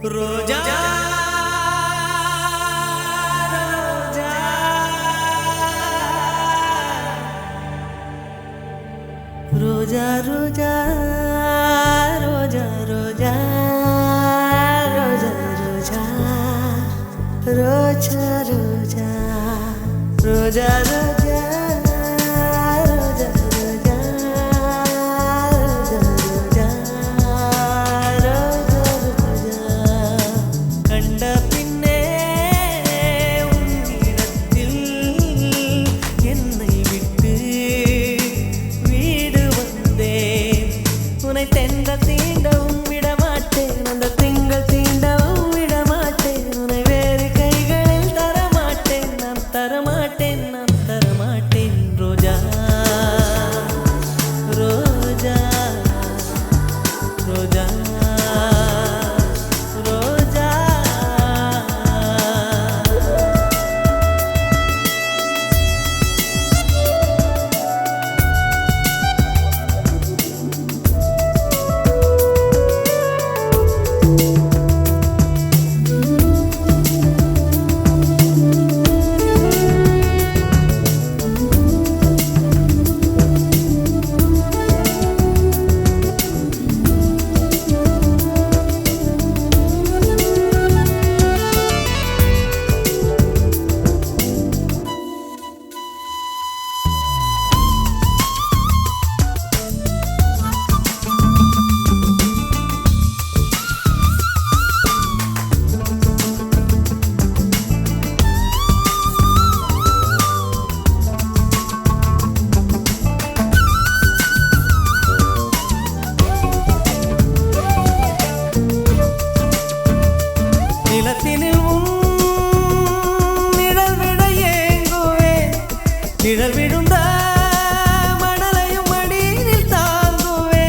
ரோஜா ரோஜா ரோஜா ரோஜா ரோஜா ரோஜா ரோஜா ரோஜா ரோஜா ரோஜா ரோஜா நிழல் விழுந்த மணலையும் மடியில் தாங்குவே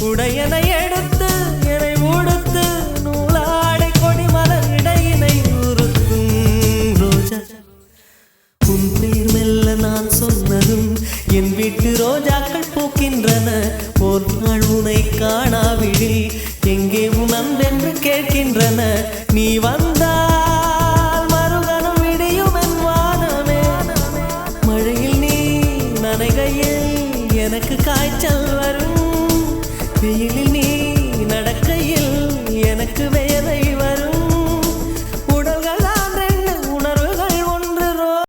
உடையனை எடுத்து என்னை உடுத்து நூலாடை கொடி மலர் இடையினை உறுத்தும் ரோஜா உன் பேர் மெல்ல நான் சொன்னதும் என் வீட்டு ரோஜாக்கள் பூக்கின்றன ஒரு நாள் உனை காணாவிடில் எங்கே உன் அன்பென்று கேட்கின்றன நீ வந்தால் மறுகணம் விடியும் என் வானமே மழையில் நீ நனைகையில் எனக்கு காய்ச்சல் வரும் வெயிலில் நீ நடக்கையில் எனக்கு